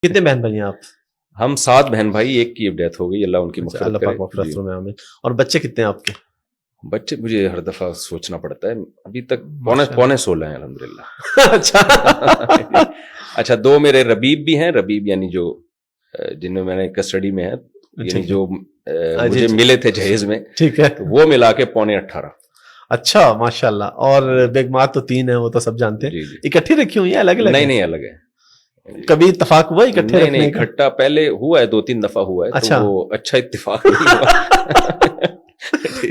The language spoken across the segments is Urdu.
کتنے بہن بھائی ہیں آپ؟ ہم 7 بہن بھائی، ایک کی ڈیتھ ہو گئی، اللہ ان کی اللہ پاک مغفرت مغفرت فرمائے آمین۔ اور بچے کتنے ہیں آپ کے؟ بچے مجھے ہر دفعہ سوچنا پڑتا ہے، ابھی تک ماشاءاللہ۔ پونے 16 ہیں الحمدللہ۔ اچھا اچھا 2 میرے ربیب بھی ہیں، ربیب یعنی جو جن میں میں نے کسٹڈی میں ہے، یعنی جو مجھے ملے تھے جہیز میں، ٹھیک ہے، وہ ملا کے پونے 18۔ اچھا ماشاء اللہ۔ اور بیگمات تو 3 ہیں، وہ تو سب جانتے ہیں۔ اکٹھی رکھی ہوئی ہیں الگ الگ؟ نہیں الگ ہے۔ کبھی اتفاق ہوا اکٹھے رکھنے کا؟ نہیں، اکٹھا پہلے ہوا ہے، 2-3 دفعہ ہوا ہے، اچھا، تو وہ اچھا اتفاق نہیں ہوا۔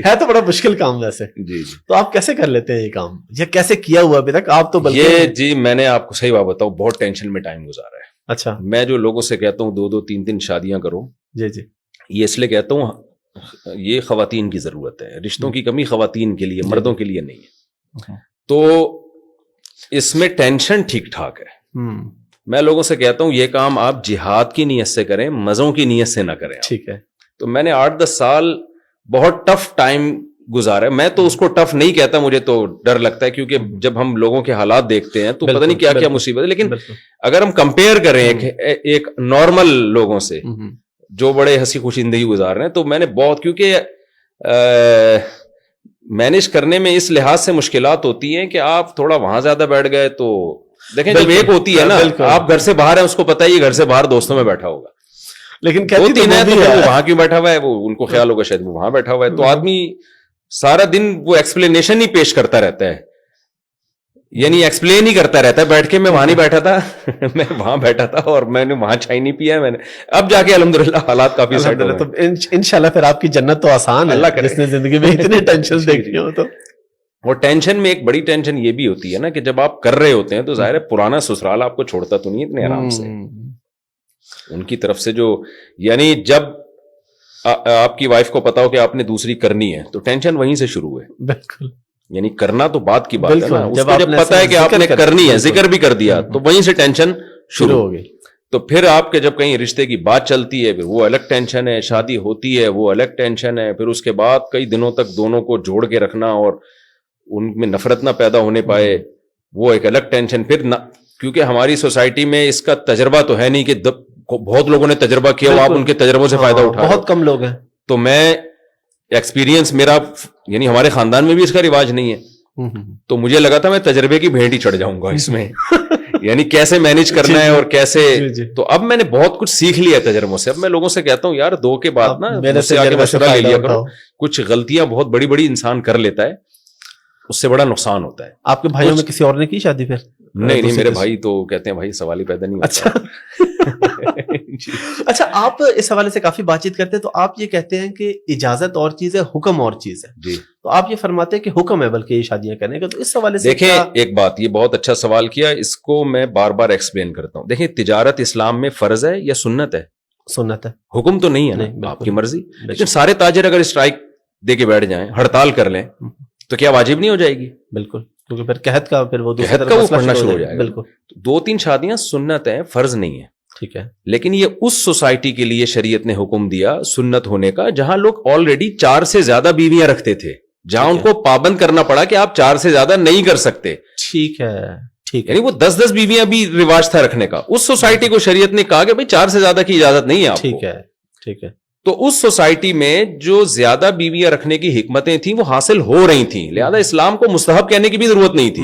ہے تو بڑا مشکل کام ویسے۔ جی تو آپ کیسے کر لیتے ہیں یہ کام؟ یہ کیسے کیا ہوا ابھی تک آپ تو؟ یہ جی میں نے آپ کو صحیح بات بتاؤں، بہت ٹینشن میں ٹائم گزارا ہے۔ اچھا، میں جو لوگوں سے کہتا ہوں 2-2 3-3 شادیاں کرو، جی جی، یہ اس لیے کہتا ہوں یہ خواتین کی ضرورت ہے، رشتوں کی کمی خواتین کے لیے، مردوں کے لیے نہیں ہے۔ تو اس میں ٹینشن ٹھیک ٹھاک ہے۔ میں لوگوں سے کہتا ہوں یہ کام آپ جہاد کی نیت سے کریں، مزوں کی نیت سے نہ کریں۔ ٹھیک ہے۔ تو میں نے 8-10 سال بہت ٹف ٹائم گزارا ہے۔ میں تو اس کو ٹف نہیں کہتا، مجھے تو ڈر لگتا ہے، کیونکہ جب ہم لوگوں کے حالات دیکھتے ہیں تو پتہ نہیں کیا کیا مصیبت ہے۔ لیکن اگر ہم کمپیئر کریں ایک نارمل لوگوں سے جو بڑے ہنسی خوشی زندگی گزار رہے ہیں، تو میں نے بہت، کیونکہ مینج کرنے میں اس لحاظ سے مشکلات ہوتی ہیں کہ آپ تھوڑا وہاں زیادہ بیٹھ گئے تو دیکھیں جب ایک ہوتی ہے نا، آپ گھر سے باہر ہیں، اس کو پتا ہے یہ گھر سے باہر دوستوں میں بیٹھا ہوگا، لیکن وہ وہاں کیوں بیٹھا ہوا ہے، وہ ان کو خیال ہوگا شاید وہ وہاں بیٹھا ہوا ہے۔ تو آدمی سارا دن وہ ایکسپلینیشن ہی پیش کرتا رہتا ہے، یعنی ایکسپلین ہی کرتا رہتا ہے، بیٹھ کے میں وہاں نہیں بیٹھا تھا، میں وہاں بیٹھا تھا اور میں نے وہاں چائے نہیں پیا، میں نے اب جا کے الحمدللہ حالات کافی سیٹ ہو گئے۔ تو انشاءاللہ پھر آپ کی جنت تو آسان ہے، جس نے زندگی میں اتنے ٹینشن دیکھی ہو۔ تو اور ٹینشن میں ایک بڑی ٹینشن یہ بھی ہوتی ہے نا کہ جب آپ کر رہے ہوتے ہیں تو ظاہر ہے پرانا سسرال آپ کو چھوڑتا تو نہیں اتنے آرام سے، ان کی طرف سے جو، یعنی جب آپ کی وائف کو پتا ہو کہ آپ نے دوسری کرنی ہے تو ٹینشن وہیں سے شروع ہے۔ بالکل، یعنی کرنا تو بات کی بات ہے نا، اس جب کو جب پتا ہے کہ آپ نے کرنی ہے، ذکر بھی کر دیا، تو وہیں سے ٹینشن شروع ہو گئی۔ تو پھر آپ کے جب کہیں رشتے کی بات چلتی ہے پھر وہ الگ ٹینشن ہے، شادی ہوتی ہے وہ الگ ٹینشن ہے، پھر اس کے بعد کئی دنوں تک دونوں کو جوڑ کے رکھنا اور ان میں نفرت نہ پیدا ہونے پائے، وہ ایک الگ ٹینشن۔ پھر کیونکہ ہماری سوسائٹی میں اس کا تجربہ تو ہے نہیں کہ بہت لوگوں نے تجربہ کیا ہو، آپ ان کے تجربوں سے فائدہ اٹھا، بہت کم لوگ ہیں۔ تو میں ایکسپیرینس میرا، یعنی ہمارے خاندان میں بھی اس کا رواج نہیں ہے، تو مجھے لگا تھا میں تجربے کی بھیٹ ہی چڑھ جاؤں گا اس میں، یعنی کیسے مینج کرنا ہے اور کیسے۔ تو اب میں نے بہت کچھ سیکھ لیا تجربوں سے۔ اب میں لوگوں سے کہتا ہوں یار 2 کے بعد نا مجھ سے آ کے مشورہ لے لیا کرو، کچھ غلطیاں بہت بڑی بڑی انسان کر لیتا ہے، اس سے بڑا نقصان ہوتا ہے۔ آپ کے بھائیوں میں کسی اور نے کی شادی پھر؟ نہیں، میرے بھائی تو کہتے ہیں بھائی سوال ہی پیدا نہیں ہوتا۔ اچھا، آپ اس حوالے سے کافی بات چیت کرتے ہیں، تو آپ یہ کہتے ہیں کہ اجازت اور چیز ہے، حکم اور چیز ہے۔ جی، تو آپ یہ فرماتے ہیں کہ حکم ہے بلکہ یہ شادیاں کرنے کا، تو اس حوالے سے دیکھیں ایک بات، یہ بہت اچھا سوال کیا، اس کو میں بار بار ایکسپلین کرتا ہوں۔ دیکھیں تجارت اسلام میں فرض ہے یا سنت ہے؟ سنت ہے، حکم تو نہیں ہے نا، آپ کی مرضی۔ لیکن سارے تاجر اگر اسٹرائک دے کے بیٹھ جائیں، ہڑتال کر لیں، تو کیا واجب نہیں ہو جائے گی؟ بالکل، کیونکہ پھر قحط کا پھر وہ پڑھنا شروع ہو جائے گا۔ بالکل، 2-3 شادیاں سنت ہیں، فرض نہیں ہے، ٹھیک ہے۔ لیکن یہ اس سوسائٹی کے لیے شریعت نے حکم دیا سنت ہونے کا جہاں لوگ آلریڈی 4 سے زیادہ بیویاں رکھتے تھے، جہاں ان کو پابند کرنا پڑا کہ آپ 4 سے زیادہ نہیں کر سکتے۔ ٹھیک ہے، ٹھیک ہے، یعنی وہ 10-10 بیویاں بھی رواج تھا رکھنے کا، اس سوسائٹی کو شریعت نے کہا کہ بھائی 4 سے زیادہ کی اجازت نہیں ہے آپ کو۔ ٹھیک ہے، ٹھیک ہے۔ تو اس سوسائٹی میں جو زیادہ بیویاں رکھنے کی حکمتیں تھیں وہ حاصل ہو رہی تھیں، لہذا اسلام کو مستحب کہنے کی بھی ضرورت نہیں تھی،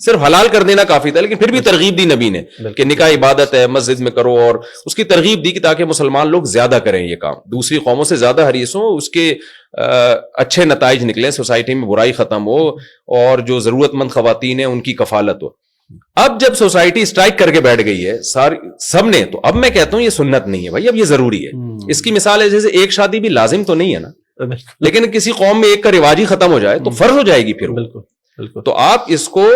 صرف حلال کر دینا کافی تھا۔ لیکن پھر بھی ترغیب دی نبی نے کہ نکاح عبادت ہے، مسجد میں کرو، اور اس کی ترغیب دی کہ تاکہ مسلمان لوگ زیادہ کریں یہ کام، دوسری قوموں سے زیادہ حریص ہوں، اس کے اچھے نتائج نکلیں، سوسائٹی میں برائی ختم ہو، اور جو ضرورت مند خواتین ہیں ان کی کفالت ہو۔ اب جب سوسائٹی اسٹرائک کر کے بیٹھ گئی ہے سب نے، تو اب میں کہتا ہوں یہ سنت نہیں ہے بھائی، اب یہ ضروری ہے۔ اس کی مثال ہے جیسے ایک شادی بھی لازم تو نہیں ہے نا، لیکن کسی قوم میں ایک کا رواج ہی ختم ہو جائے تو فرض ہو جائے گی پھر۔ بالکل، تو آپ اس کو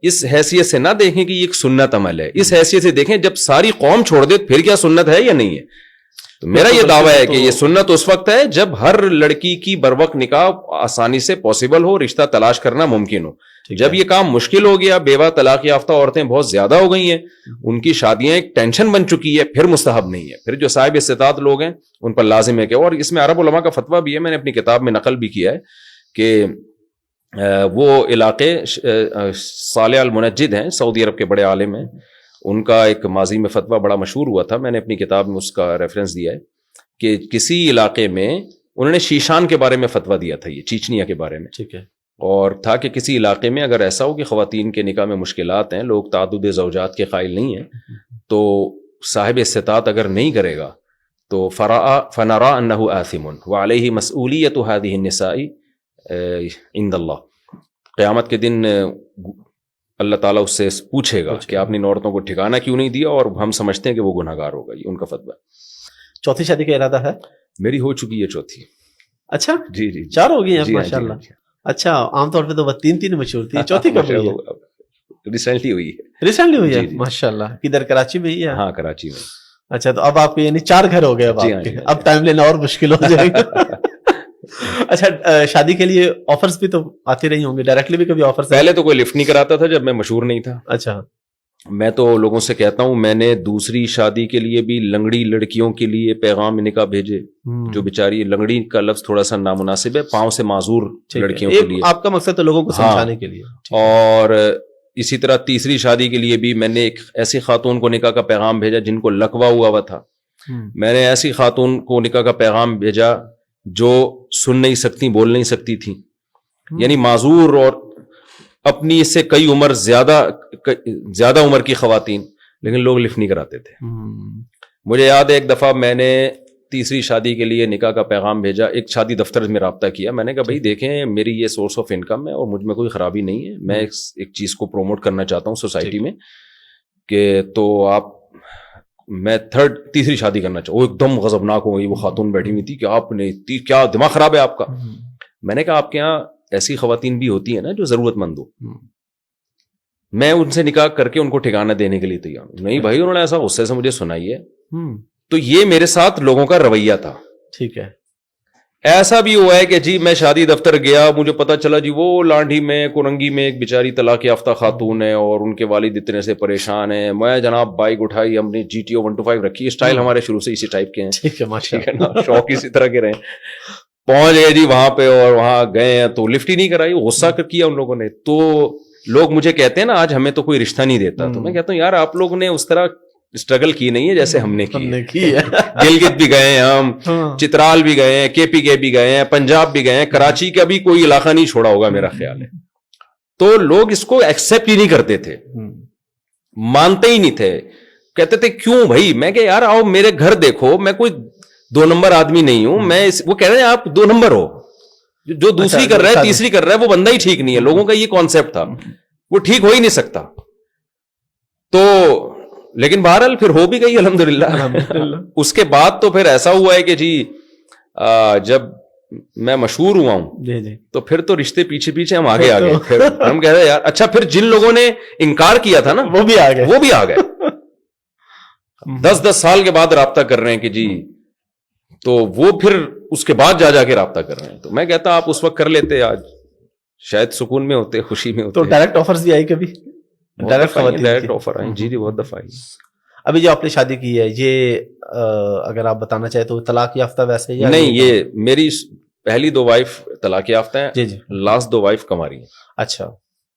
اس حیثیت سے نہ دیکھیں کہ یہ ایک سنت عمل ہے، اس حیثیت سے دیکھیں جب ساری قوم چھوڑ دے پھر کیا سنت ہے یا نہیں ہے۔ تو میرا یہ دعویٰ ہے کہ یہ سنت اس وقت ہے جب ہر لڑکی کی بروقت نکاح آسانی سے پاسبل ہو، رشتہ تلاش کرنا ممکن ہو۔ جب یہ کام مشکل ہو گیا، بیوہ طلاق یافتہ عورتیں بہت زیادہ ہو گئی ہیں، ان کی شادیاں ایک ٹینشن بن چکی ہے، پھر مستحب نہیں ہے، پھر جو صاحب استطاعت لوگ ہیں ان پر لازم ہے کہ، اور اس میں عرب علماء کا فتویٰ بھی ہے، میں نے اپنی کتاب میں نقل بھی کیا ہے کہ وہ علاقے صالح المنجد ہیں، سعودی عرب کے بڑے عالم ہیں، ان کا ایک ماضی میں فتویٰ بڑا مشہور ہوا تھا, میں نے اپنی کتاب میں اس کا ریفرنس دیا ہے کہ کسی علاقے میں انہوں نے شیشان کے بارے میں فتویٰ دیا تھا, یہ چیچنیا کے بارے میں, ٹھیک ہے, اور تھا کہ کسی علاقے میں اگر ایسا ہو کہ خواتین کے نکاح میں مشکلات ہیں, لوگ تعدد زوجات کے قائل نہیں ہیں, تو صاحب استطاعت اگر نہیں کرے گا تو فنرا انہ آثم وعلیہ مسئولیت هذه النساء عند اللہ, قیامت کے دن اللہ تعالیٰ اس سے پوچھے گا کہ آپ نے ان عورتوں کو ٹھکانہ کیوں نہیں دیا, اور ہم سمجھتے ہیں کہ وہ گناہ گار ہوگا. یہ ان کا فتویٰ. چوتھی شادی کا ارادہ ہے؟ میری ہو چکی ہے چوتھی. اچھا جی, 4 ہو گئی ہیں ماشاء اللہ. اچھا, عام طور پہ تو 3 مشہور تھی, چوتھی کب ہوئی ہے؟ ریسنٹلی ہوئی ہے. ریسنٹلی ہوئی ہے ماشاء اللہ. کدھر, کراچی میں ہی ہے؟ ہاں کراچی میں. اچھا, تو اب آپ کے یعنی 4 گھر ہو گئے اب آپ کے, اب ٹائم لینا اور مشکل ہو جائے گا. اچھا, شادی کے لیے آفرز بھی تو آتے رہی ہوں گے, ڈائریکٹلی بھی کبھی آفرز؟ پہلے تو کوئی لفٹ نہیں کراتا تھا جب میں مشہور نہیں تھا. اچھا, میں تو لوگوں سے کہتا ہوں, میں نے دوسری شادی کے لیے بھی لنگڑی لڑکیوں کے لیے پیغام نکاح بھیجے, جو بیچاری, لنگڑی کا لفظ تھوڑا سا نامناسب ہے, پاؤں سے معذور لڑکیوں کے لیے. آپ کا مقصد تو لوگوں کو سمجھانے کے لیے. اور اسی طرح تیسری شادی کے لیے بھی میں نے ایک ایسی خاتون کو نکاح کا پیغام بھیجا جن کو لقوہ ہوا تھا. میں نے ایسی خاتون کو نکاح کا پیغام بھیجا جو سن نہیں سکتی, بول نہیں سکتی تھی, یعنی معذور اور اپنی اس سے کئی عمر زیادہ عمر کی خواتین, لیکن لوگ لفٹ نہیں کراتے تھے. مجھے یاد ہے ایک دفعہ میں نے تیسری شادی کے لیے نکاح کا پیغام بھیجا, ایک شادی دفتر میں رابطہ کیا. میں نے کہا بھائی دیکھیں, میری یہ سورس آف انکم ہے اور مجھ میں کوئی خرابی نہیں ہے, میں ایک چیز کو پروموٹ کرنا چاہتا ہوں سوسائٹی میں, کہ تو آپ, میں تیسری شادی کرنا چاہوں. وہ ایک دم غضبناک ہو گئی, وہ خاتون بیٹھی ہوئی تھی کہ آپ نے کیا دماغ خراب ہے آپ کا. میں نے کہا آپ کے یہاں ایسی خواتین بھی ہوتی ہیں نا جو ضرورت مند ہو, میں ان سے نکاح کر کے ان کو ٹھکانہ دینے کے لیے تیار ہوں. نہیں بھائی, انہوں نے ایسا غصے سے مجھے سنائی ہے. تو یہ میرے ساتھ لوگوں کا رویہ تھا. ٹھیک ہے. ایسا بھی ہوا ہے کہ جی میں شادی دفتر گیا, مجھے پتا چلا جی وہ لانڈھی میں کورنگی میں ایک بیچاری طلاق یافتہ خاتون ہے اور ان کے والد اتنے سے پریشان ہیں. میں جناب بائک اٹھائی, ہم نے GTO 125 رکھی, اسٹائل ہمارے شروع سے اسی ٹائپ کے ہیں. ٹھیک ہے, ماشاء اللہ, شوق اسی طرح کے رہے. پہنچ گئے جی وہاں پہ, اور وہاں گئے ہیں تو لفٹ ہی نہیں کرائی, غصہ کیا ان لوگوں نے. تو لوگ مجھے کہتے ہیں نا آج ہمیں تو کوئی رشتہ نہیں دیتا, تو میں کہتا ہوں یار آپ لوگوں نے اس طرح اسٹرگل کی نہیں ہے جیسے ہم نے کی ہے. گلگت بھی گئے ہیں ہم, چترال بھی گئے ہیں, KPK بھی گئے ہیں, پنجاب بھی گئے ہیں, کراچی کا بھی کوئی علاقہ نہیں چھوڑا ہوگا میرا خیال ہے. تو لوگ اس کو ایکسپٹ ہی نہیں کرتے تھے, مانتے ہی نہیں تھے, کہتے تھے کیوں بھائی. میں کہ یار آؤ میرے گھر دیکھو, میں کوئی 2 نمبر آدمی نہیں ہوں. میں وہ کہہ رہے ہیں آپ 2 نمبر ہو, جو دوسری کر رہا ہے تیسری کر رہا ہے وہ بندہ ہی ٹھیک نہیں ہے. لوگوں کا یہ کانسیپٹ تھا, وہ ٹھیک ہو ہی نہیں سکتا. تو لیکن بہرحال پھر ہو بھی گئی الحمدللہ. اس کے بعد تو پھر ایسا ہوا ہے کہ جی جب میں مشہور ہوا ہوں تو پھر تو رشتے پیچھے پیچھے ہم آگے پھر ہم کہہ رہے ہیں یار اچھا, پھر جن لوگوں نے انکار کیا تھا نا وہ بھی آ گئے 10 سال کے بعد رابطہ کر رہے ہیں کہ جی, تو وہ پھر اس کے بعد جا کے رابطہ کر رہے ہیں. تو میں کہتا آپ اس وقت کر لیتے, آج شاید سکون میں ہوتے, خوشی میں ہوتے. تو ڈائریکٹ آفرز بھی آئی کبھی؟ ڈائریکٹ آفر آئی جی, بہت دفعہ آئی. ابھی جو آپ نے شادی کی ہے یہ اگر آپ بتانا چاہے تو طلاق یافتہ ویسے یا نہیں؟ یہ میری پہلی 2 وائف طلاق یافتہ ہیں, جی, لاسٹ 2 وائف کماری ہیں. اچھا,